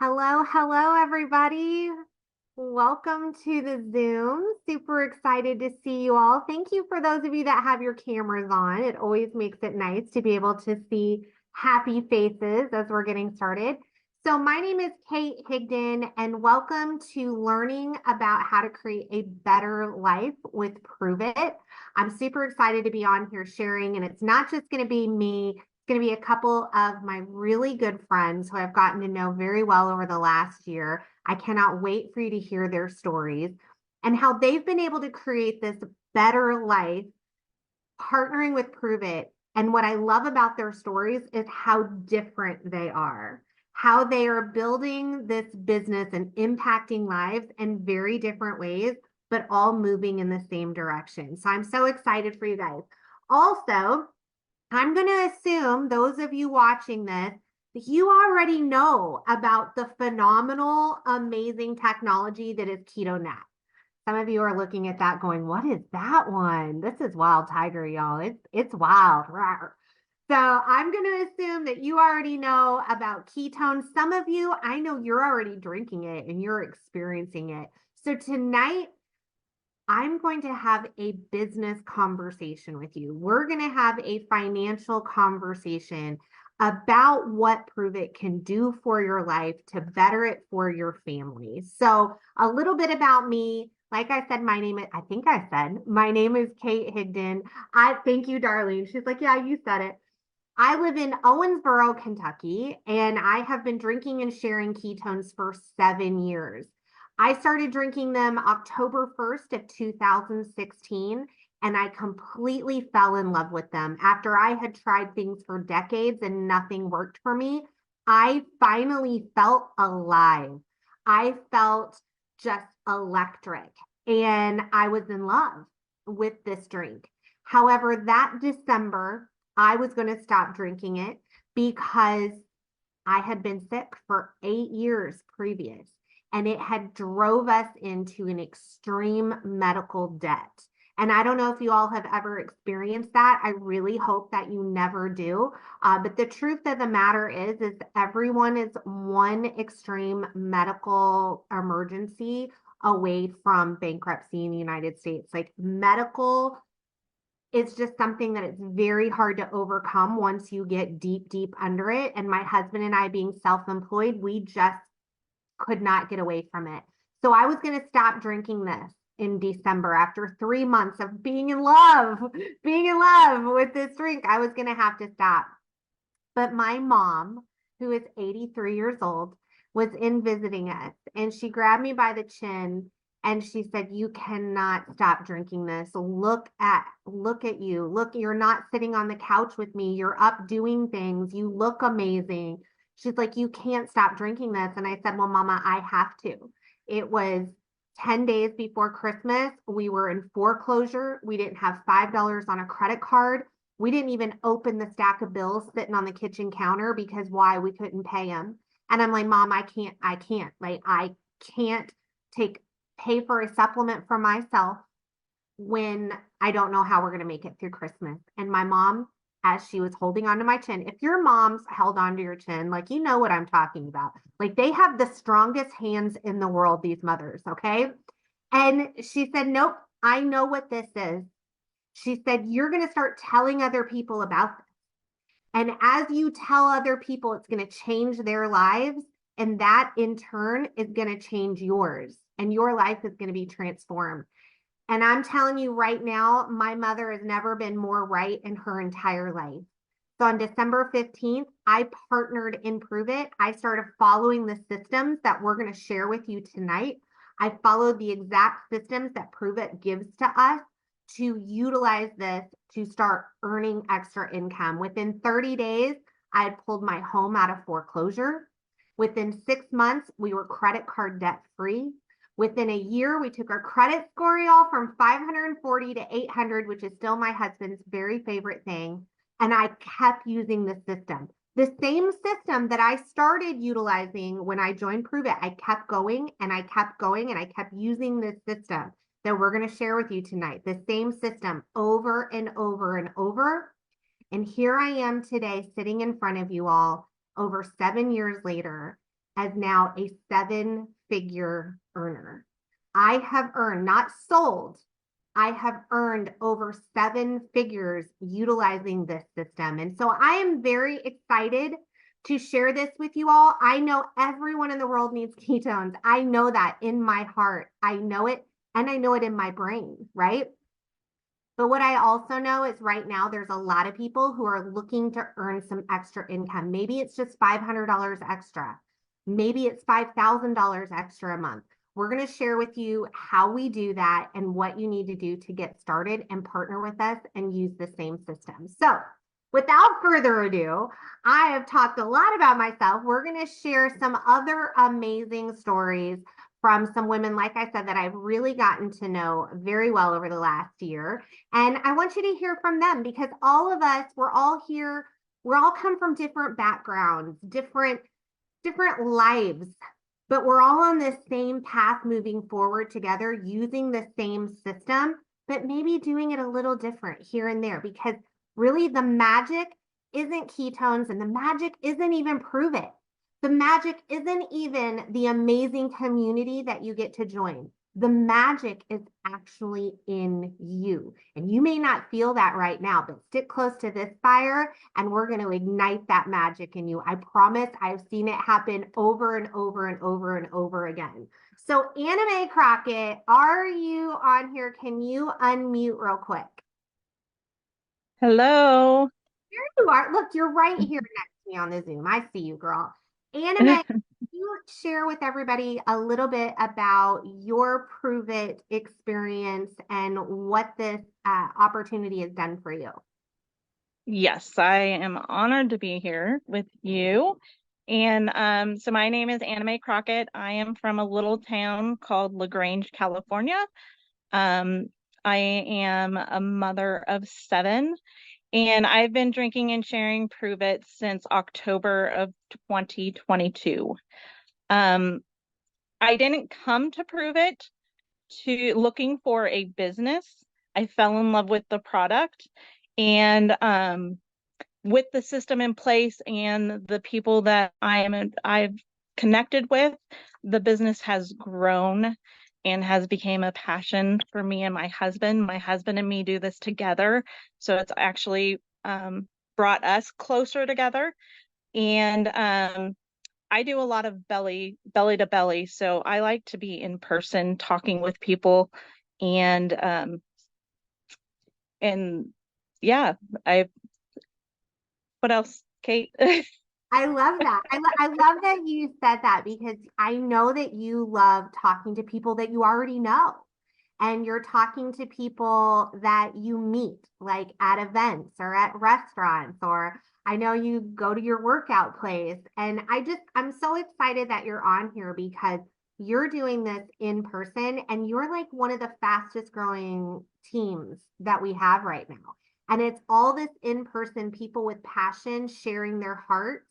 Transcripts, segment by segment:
Hello, hello, everybody. Welcome to the Zoom. Super excited to see you all. Thank you for those of you that have your cameras on. It always makes it nice to be able to see happy faces as we're getting started. So my name is Kate Higdon, and welcome to learning about how to create a better life with Pruvit. I'm super excited to be on here sharing, and it's not just going to be me. Going to be a couple of my really good friends who I've gotten to know very well over the last year. I cannot wait for you to hear their stories and how they've been able to create this better life partnering with Pruvit. And what I love about their stories is how different they are, how they are building this business and impacting lives in very different ways, but all moving in the same direction. So I'm so excited for you guys. Also, I'm going to assume those of you watching this, that you already know about the phenomenal, amazing technology that is KetoNet. Some of you are looking at that going, what is that one? This is wild tiger, y'all. It's wild. So I'm going to assume that you already know about ketones. Some of you, I know you're already drinking it and you're experiencing it. So tonight, I'm going to have a business conversation with you. We're going to have a financial conversation about what Pruvit can do for your life to better it for your family. So a little bit about me. Like I said, my name is Kate Higdon. I thank you, Darlene. She's like, yeah, you said it. I live in Owensboro, Kentucky, and I have been drinking and sharing ketones for 7 years. I started drinking them October 1st of 2016, and I completely fell in love with them. After I had tried things for decades and nothing worked for me, I finally felt alive. I felt just electric, and I was in love with this drink. However, that December, I was going to stop drinking it because I had been sick for 8 years previous, and it had drove us into an extreme medical debt. And I don't know if you all have ever experienced that. I really hope that you never do. But the truth of the matter is everyone is one extreme medical emergency away from bankruptcy in the United States. Like medical, it's just something that it's very hard to overcome once you get deep, deep under it. And my husband and I, being self-employed, we just could not get away from it. So I was going to stop drinking this in December after 3 months of being in love with this drink. I was going to have to stop. But my mom, who is 83 years old, was in visiting us, and she grabbed me by the chin and she said, you cannot stop drinking this. Look at you. Look, you're not sitting on the couch with me. You're up doing things. You look amazing. She's like, you can't stop drinking this. And I said, well, Mama, I have to. It was 10 days before Christmas. We were in foreclosure. We didn't have $5 on a credit card. We didn't even open the stack of bills sitting on the kitchen counter because why? We couldn't pay them. And I'm like, Mom, I can't. Like, I can't pay for a supplement for myself when I don't know how we're going to make it through Christmas. And my mom, as she was holding onto my chin, if your mom's held onto your chin, like, you know what I'm talking about. Like, they have the strongest hands in the world, these mothers, okay? And she said, nope, I know what this is. She said, you're going to start telling other people about this. And as you tell other people, it's going to change their lives. And that in turn is going to change yours. And your life is going to be transformed. And I'm telling you right now, my mother has never been more right in her entire life. So on December 15th, I partnered in Pruvit. I started following the systems that we're going to share with you tonight. I followed the exact systems that Pruvit gives to us to utilize this to start earning extra income. Within 30 days, I had pulled my home out of foreclosure. Within 6 months, we were credit card debt free. Within a year, we took our credit score, y'all, from 540 to 800, which is still my husband's very favorite thing. And I kept using the system. The same system that I started utilizing when I joined Pruvit, I kept going and I kept going and I kept using this system that we're going to share with you tonight. The same system over and over and over. And here I am today sitting in front of you all over 7 years later. as now a 7-figure earner. I have earned, not sold, I have earned over 7 figures utilizing this system. And so I am very excited to share this with you all. I know everyone in the world needs ketones. I know that in my heart. I know it, and I know it in my brain, right? But what I also know is right now there's a lot of people who are looking to earn some extra income. Maybe it's just $500 extra. Maybe it's $5,000 extra a month. We're going to share with you how we do that and what you need to do to get started and partner with us and use the same system. So without further ado, I have talked a lot about myself. We're going to share some other amazing stories from some women, like I said, that I've really gotten to know very well over the last year. And I want you to hear from them because all of us, we're all here, we're all come from different backgrounds, different lives, but we're all on this same path moving forward together using the same system, but maybe doing it a little different here and there because really the magic isn't ketones and the magic isn't even Pruvit. The magic isn't even the amazing community that you get to join. The magic is actually in you. And you may not feel that right now, but stick close to this fire and we're going to ignite that magic in you. I promise I've seen it happen over and over and over and over again. So Anime Crockett, are you on here? Can you unmute real quick? Hello. There you are. Look, you're right here next to me on the Zoom. I see you, girl. Anime, can you share with everybody a little bit about your Prove It experience and what this opportunity has done for you? Yes, I am honored to be here with you. And so my name is Anime Crockett. I am from a little town called LaGrange, California. Um, I am a mother of 7, and I've been drinking and sharing Prove It since October of 2022. Um, I didn't come to Prove It to looking for a business. I fell in love with the product and with the system in place and the people that I've connected with, the business has grown and has become a passion for me and my husband. My husband and me do this together, so it's actually brought us closer together. And I do a lot of belly to belly, so I like to be in person talking with people and and yeah, I what else, Kate? I love that. I love that you said that because I know that you love talking to people that you already know. And you're talking to people that you meet, like at events or at restaurants, or I know you go to your workout place. And I'm so excited that you're on here because you're doing this in person and you're like one of the fastest growing teams that we have right now. And it's all this in person people with passion sharing their hearts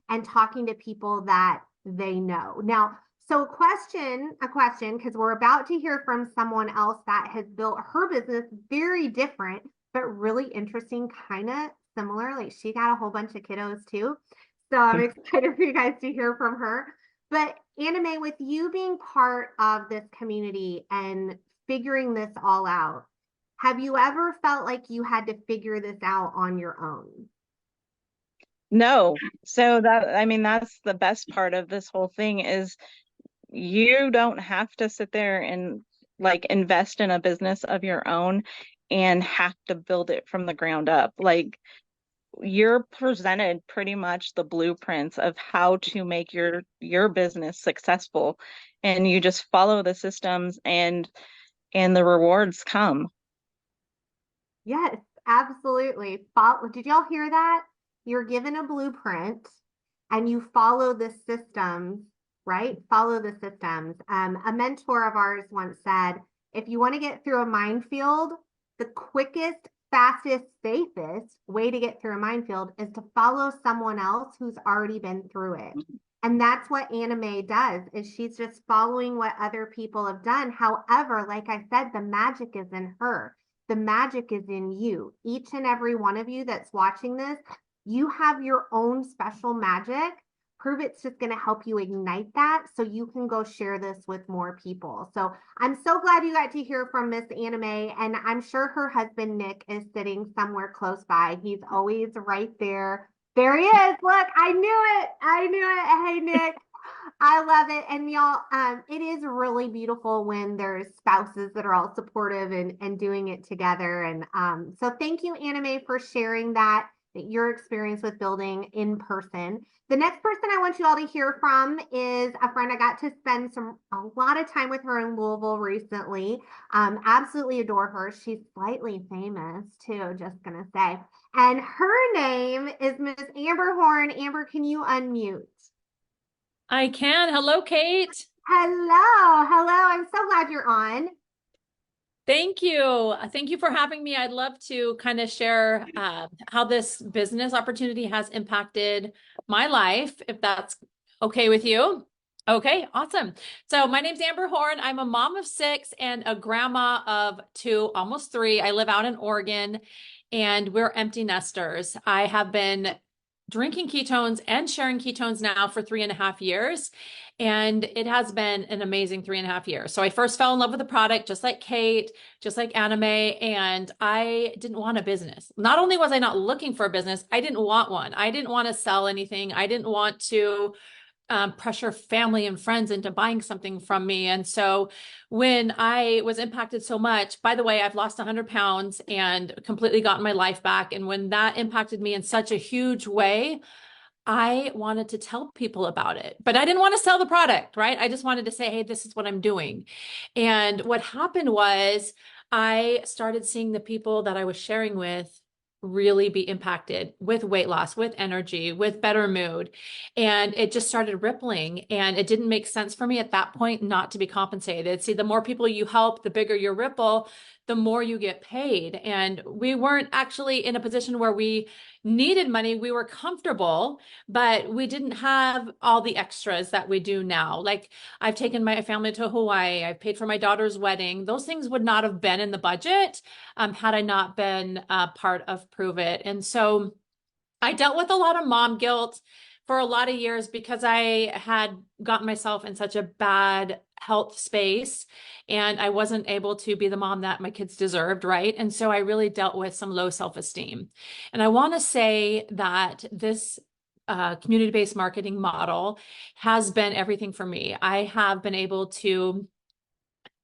and talking to people that they know. Now, so a question, because we're about to hear from someone else that has built her business very different, but really interesting, kind of similar. Like she got a whole bunch of kiddos too. So I'm excited for you guys to hear from her. But Anime, with you being part of this community and figuring this all out, have you ever felt like you had to figure this out on your own? No. So I mean, that's the best part of this whole thing is you don't have to sit there and like invest in a business of your own and have to build it from the ground up. Like you're presented pretty much the blueprints of how to make your business successful, and you just follow the systems and the rewards come. Yes, absolutely. Did y'all hear that? You're given a blueprint and you follow the systems, right? Follow the systems. A mentor of ours once said, if you want to get through a minefield, the quickest, fastest, safest way to get through a minefield is to follow someone else who's already been through it. And that's what Anime does, is she's just following what other people have done. However, like I said, the magic is in her. The magic is in you. Each and every one of you that's watching this, you have your own special magic Pruvit's just going to help you ignite that so you can go share this with more people. So I'm so glad you got to hear from Miss Anime, and I'm sure her husband Nick is sitting somewhere close by. He's always right there. There he is. Look, I knew it. I knew it. Hey, Nick. I love it. And y'all, it is really beautiful when there's spouses that are all supportive and doing it together. And so thank you, Anime, for sharing that your experience with building in person. The next person I want you all to hear from is a friend I got to spend a lot of time with her in Louisville recently. Absolutely adore her. She's slightly famous too, just gonna say. And her name is Miss Amber Horn. Amber, can you unmute? I can. Hello, Kate. Hello, hello. I'm so glad you're on. Thank you. Thank you for having me. I'd love to kind of share how this business opportunity has impacted my life, if that's okay with you. Okay, awesome. So my name's Amber Horn. I'm a mom of 6 and a grandma of 2, almost 3. I live out in Oregon and we're empty nesters. I have been drinking ketones and sharing ketones now for 3.5 years. And it has been an amazing 3.5 years. So I first fell in love with the product, just like Kate, just like Anime, and I didn't want a business. Not only was I not looking for a business, I didn't want one. I didn't want to sell anything. I didn't want to pressure family and friends into buying something from me. And so when I was impacted so much, by the way, I've lost 100 pounds and completely gotten my life back. And when that impacted me in such a huge way, I wanted to tell people about it, but I didn't want to sell the product, right? I just wanted to say, hey, this is what I'm doing. And what happened was I started seeing the people that I was sharing with really be impacted with weight loss, with energy, with better mood. And it just started rippling. And it didn't make sense for me at that point not to be compensated. See, the more people you help, the bigger your ripple, the more you get paid. And we weren't actually in a position where we needed money. We were comfortable, but we didn't have all the extras that we do now. Like I've taken my family to Hawaii. I've paid for my daughter's wedding. Those things would not have been in the budget had I not been part of Pruvit. And so I dealt with a lot of mom guilt for a lot of years because I had gotten myself in such a bad health space and I wasn't able to be the mom that my kids deserved, right? And so I really dealt with some low self-esteem. And I want to say that this community-based marketing model has been everything for me. I have been able to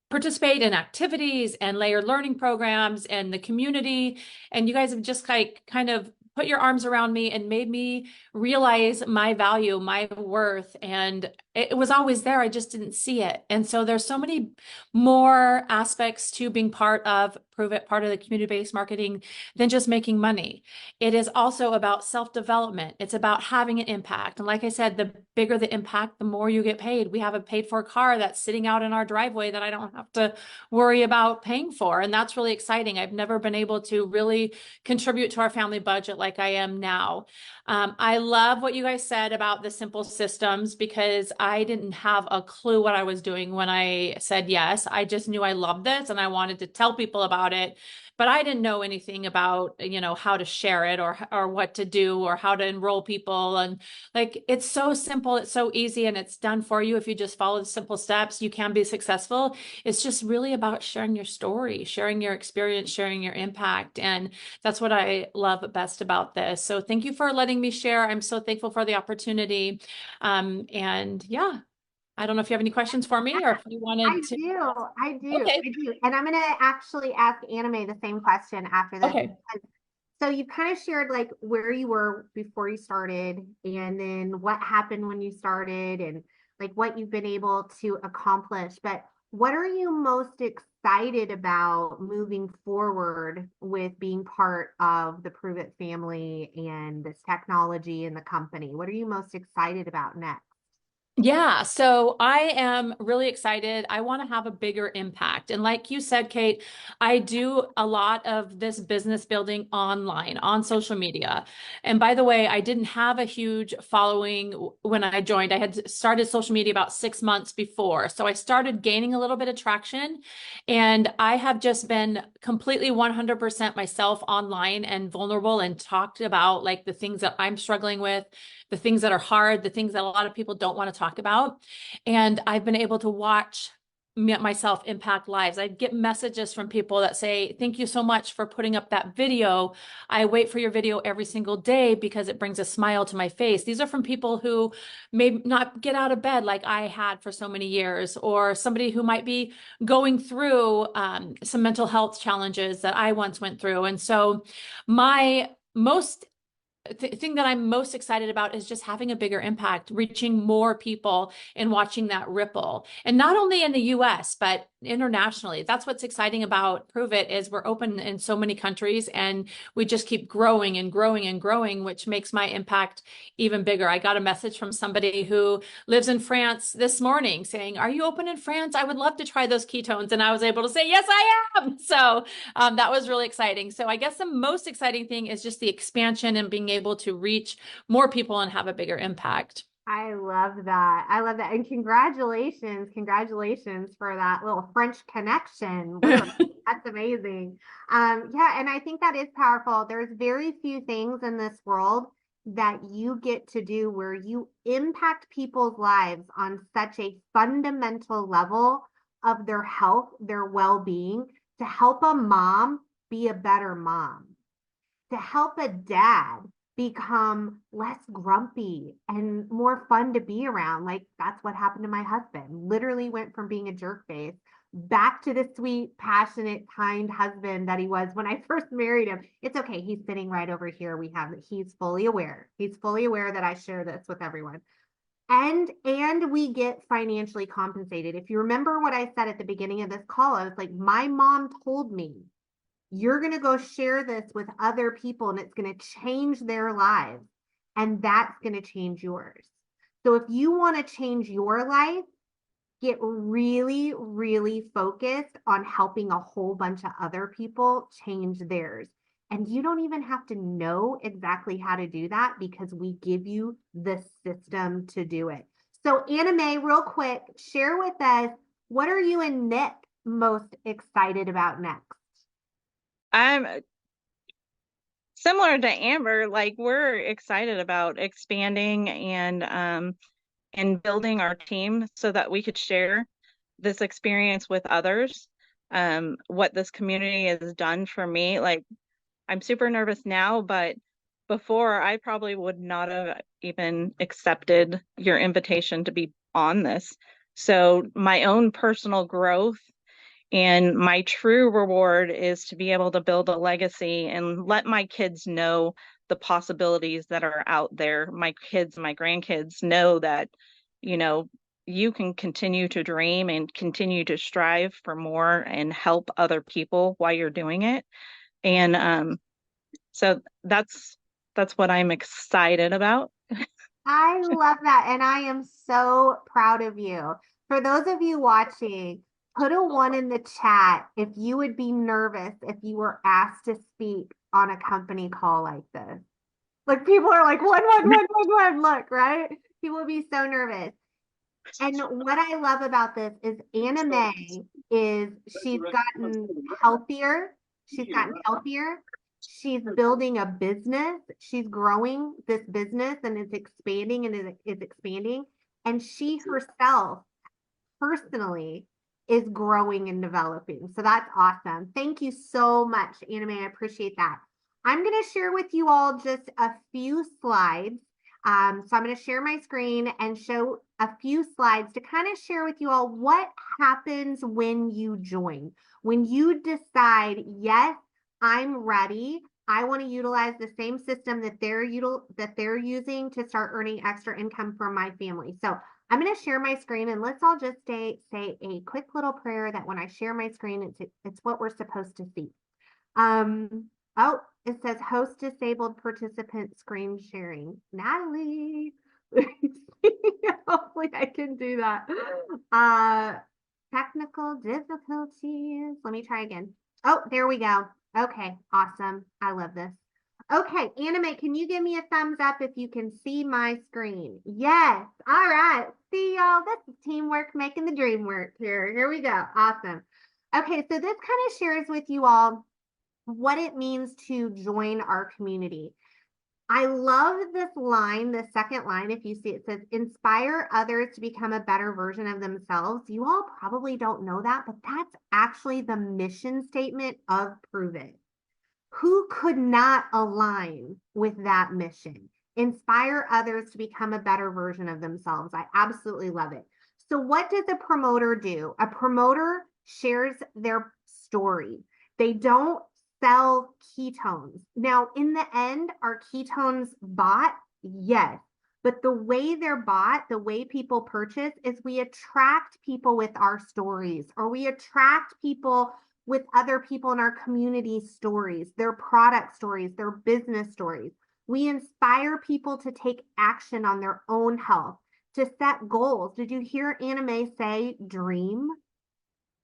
participate in activities and layered learning programs and the community. And you guys have just kind of put your arms around me and made me realize my value, my worth. And it was always there. I just didn't see it. And so there's so many more aspects to being part of Pruvit, part of the community-based marketing than just making money. It is also about self-development. It's about having an impact. And like I said, the bigger the impact, the more you get paid. We have a paid for car that's sitting out in our driveway that I don't have to worry about paying for. And that's really exciting. I've never been able to really contribute to our family budget like I am now. I love what you guys said about the simple systems because I didn't have a clue what I was doing when I said yes. I just knew I loved this and I wanted to tell people about it, but I didn't know anything about, how to share it or what to do or how to enroll people. And like, it's so simple, it's so easy, and it's done for you. If you just follow the simple steps, you can be successful. It's just really about sharing your story, sharing your experience, sharing your impact. And that's what I love best about this. So thank you for letting me share. I'm so thankful for the opportunity. And yeah, I don't know if you have any questions for me or if you wanted I to. do, I do, Okay. I do. And I'm gonna actually ask Anime the same question after this. Okay. So you kind of shared like where you were before you started, and then what happened when you started, and like what you've been able to accomplish. But what are you most excited about moving forward with being part of the Pruvit family and this technology and the company? What are you most excited about next? Yeah, so I am really excited. I want to have a bigger impact. And like you said, Kate, I do a lot of this business building online on social media. And by the way, I didn't have a huge following when I joined. I had started social media about 6 months before. So I started gaining a little bit of traction. And I have just been completely 100% myself online and vulnerable and talked about like the things that I'm struggling with, the things that are hard, the things that a lot of people don't want to talk about. And I've been able to watch myself impact lives. I get messages from people that say, thank you so much for putting up that video. I wait for your video every single day because it brings a smile to my face. These are from people who may not get out of bed like I had for so many years, or somebody who might be going through some mental health challenges that I once went through. And so my most thing that I'm most excited about is just having a bigger impact, reaching more people and watching that ripple. And not only in the US, but internationally. That's what's exciting about Pruvit is we're open in so many countries and we just keep growing and growing and growing, which makes my impact even bigger. I got a message from somebody who lives in France this morning saying, are you open in France? I would love to try those ketones. And I was able to say, yes, I am. So that was really exciting. So I guess the most exciting thing is just the expansion and being able to reach more people and have a bigger impact. I love that. I love that. And congratulations. Congratulations for that little French connection. That's amazing. Yeah, and I think that is powerful. There's very few things in this world that you get to do where you impact people's lives on such a fundamental level of their health, their well-being, to help a mom be a better mom, to help a dad become less grumpy and more fun to be around. Like that's what happened to my husband. Literally went from being a jerk face back to the sweet, passionate, kind husband that he was when I first married him. It's okay. He's sitting right over here. He's fully aware. He's fully aware that I share this with everyone. And we get financially compensated. If you remember what I said at the beginning of this call, I was like, my mom told me you're going to go share this with other people and it's going to change their lives. And that's going to change yours. So if you want to change your life, get really, really focused on helping a whole bunch of other people change theirs. And you don't even have to know exactly how to do that because we give you the system to do it. So Anime, real quick, share with us, what are you and Nick most excited about next? I'm similar to Amber, like we're excited about expanding and building our team so that we could share this experience with others. What this community has done for me, like I'm super nervous now, but before I probably would not have even accepted your invitation to be on this. So my own personal growth and my true reward is to be able to build a legacy and let my kids know the possibilities that are out there. My kids, my grandkids know that, you know, you can continue to dream and continue to strive for more and help other people while you're doing it. And so that's what I'm excited about. I love that. And I am so proud of you. For those of you watching, put a 1 in the chat if you would be nervous if you were asked to speak on a company call like this. Like people are like, one, look, right? People would be so nervous. And what I love about this is Anime is she's gotten healthier. She's gotten healthier. She's building a business. She's growing this business and it's expanding and is expanding. And she herself personally is growing and developing. So that's awesome. Thank you so much, Anime. I appreciate that. I'm going to share with you all just a few slides. So I'm going to share my screen and show a few slides to kind of share with you all what happens when you join. When you decide, yes, I'm ready. I want to utilize the same system that they're using to start earning extra income for my family. So I'm going to share my screen and let's all just say a quick little prayer that when I share my screen, it's what we're supposed to see. Oh, it says host disabled participant screen sharing. Natalie, hopefully I can do that. Technical difficulties. Let me try again. Oh, there we go. Okay, awesome. I love this. Okay, Anime, can you give me a thumbs up if you can see my screen? Yes. All right. See y'all. This is teamwork making the dream work here. Here we go. Awesome. Okay, so this kind of shares with you all what it means to join our community. I love this line, the second line. If you see it says, inspire others to become a better version of themselves. You all probably don't know that, but that's actually the mission statement of Pruvit. Who could not align with that mission? Inspire others to become a better version of themselves. I absolutely love it. So, what does a promoter do? A promoter shares their story. They don't sell ketones. Now, in the end, are ketones bought? Yes. But the way they're bought, the way people purchase is we attract people with our stories, or we attract people with other people in our community stories, their product stories, their business stories. We inspire people to take action on their own health, to set goals. Did you hear Anime say dream?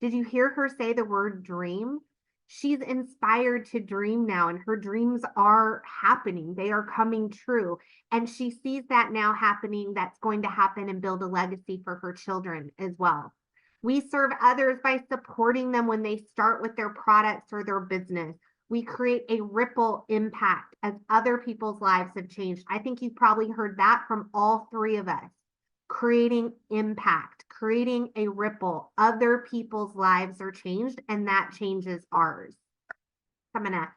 Did you hear her say the word dream? She's inspired to dream now, and her dreams are happening. They are coming true. And she sees that now happening, that's going to happen and build a legacy for her children as well. We serve others by supporting them when they start with their products or their business. We create a ripple impact as other people's lives have changed. I think you've probably heard that from all three of us. Creating impact, creating a ripple. Other people's lives are changed, and that changes ours. I'm going to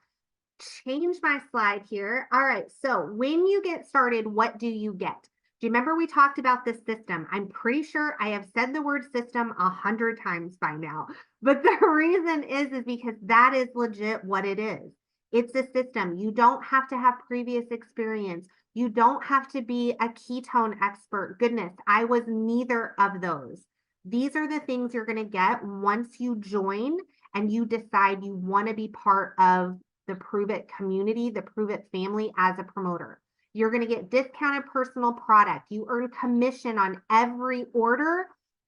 change my slide here. All right, so when you get started, what do you get? Do you remember we talked about this system? I'm pretty sure I have said the word system 100 times by now, but the reason is because that is legit what it is. It's a system. You don't have to have previous experience. You don't have to be a ketone expert. Goodness, I was neither of those. These are the things you're going to get once you join and you decide you want to be part of the Pruvit community, the Pruvit family as a promoter. You're going to get discounted personal product. You earn commission on every order.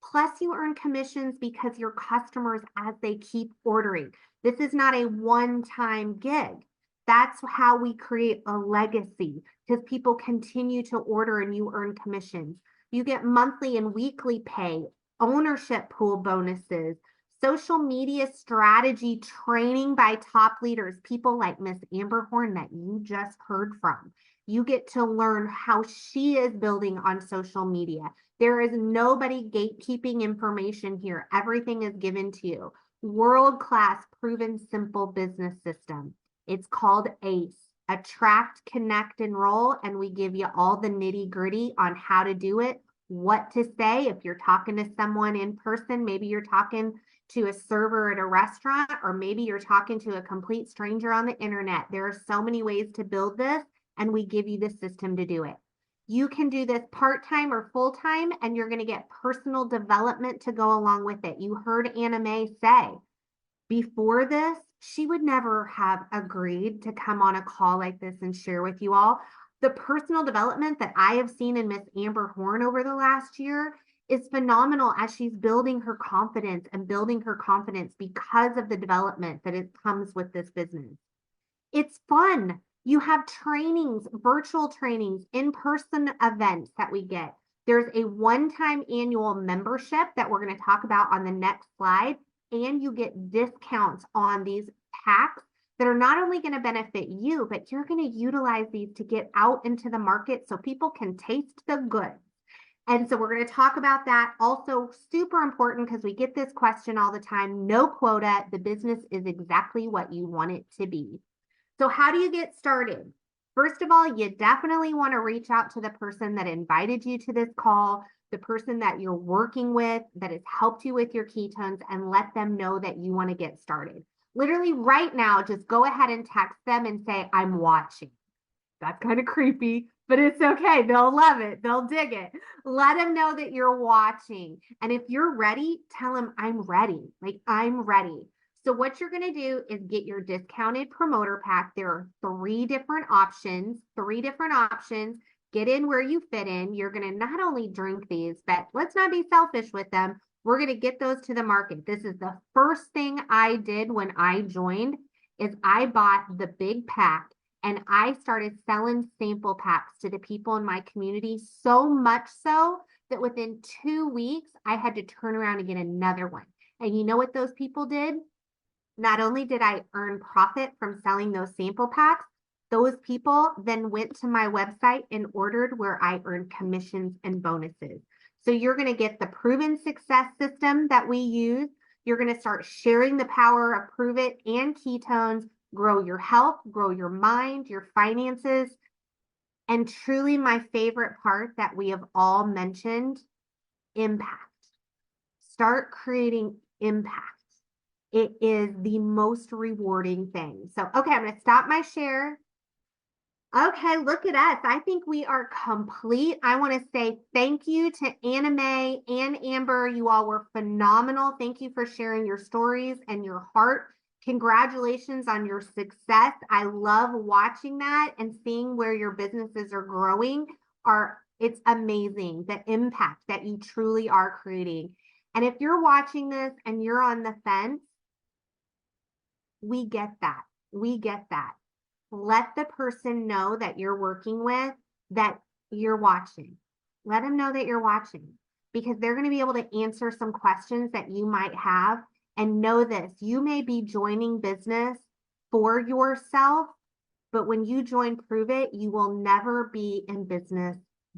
Plus, you earn commissions because your customers, as they keep ordering. This is not a one-time gig. That's how we create a legacy, because people continue to order and you earn commissions. You get monthly and weekly pay, ownership pool bonuses, social media strategy training by top leaders, people like Miss Amber Horn that you just heard from. You get to learn how she is building on social media. There is nobody gatekeeping information here. Everything is given to you. World-class, proven, simple business system. It's called ACE, Attract, Connect, Enroll, and we give you all the nitty-gritty on how to do it, what to say. If you're talking to someone in person, maybe you're talking to a server at a restaurant, or maybe you're talking to a complete stranger on the internet. There are so many ways to build this, and we give you the system to do it. You can do this part-time or full-time, and you're going to get personal development to go along with it. You heard Anime say, before this, she would never have agreed to come on a call like this and share with you all. The personal development that I have seen in Miss Amber Horn over the last year is phenomenal as she's building her confidence and building her confidence because of the development that it comes with this business. It's fun. You have trainings, virtual trainings, in-person events that we get. There's a one-time annual membership that we're going to talk about on the next slide, and you get discounts on these packs that are not only going to benefit you, but you're going to utilize these to get out into the market so people can taste the goods. And so we're going to talk about that. Also, super important because we get this question all the time. No quota. The business is exactly what you want it to be. So how do you get started? First of all, you definitely want to reach out to the person that invited you to this call, the person that you're working with that has helped you with your ketones, and let them know that you want to get started. Literally right now, just go ahead and text them and say, I'm watching. That's kind of creepy, but it's okay. They'll love it. They'll dig it. Let them know that you're watching. And if you're ready, tell them I'm ready. Like, I'm ready. So what you're going to do is get your discounted promoter pack. There are three different options. Get in where you fit in. You're going to not only drink these, but let's not be selfish with them. We're going to get those to the market. This is the first thing I did when I joined is I bought the big pack and I started selling sample packs to the people in my community, so much so that within 2 weeks, I had to turn around and get another one. And you know what those people did? Not only did I earn profit from selling those sample packs, Those people then went to my website and ordered where I earned commissions and bonuses. So you're going to get the proven success system that we use. You're going to start sharing the power of Pruvit and ketones, grow your health, grow your mind, your finances. And truly my favorite part that we have all mentioned, impact. Start creating impact. It is the most rewarding thing. So, okay, I'm going to stop my share. Okay, look at us. I think we are complete. I want to say thank you to Anna Mae and Amber. You all were phenomenal. Thank you for sharing your stories and your heart. Congratulations on your success. I love watching that and seeing where your businesses are growing. It's amazing the impact that you truly are creating. And if you're watching this and you're on the fence, we get that. We get that. Let the person know that you're working with that you're watching. Let them know that you're watching because they're going to be able to answer some questions that you might have. And know this, you may be joining business for yourself, but when you join Pruvit, you will never be in business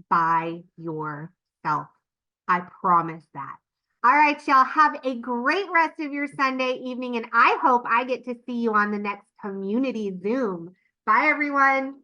by yourself. I promise that. All right, y'all, have a great rest of your Sunday evening, and I hope I get to see you on the next community Zoom. Bye, everyone.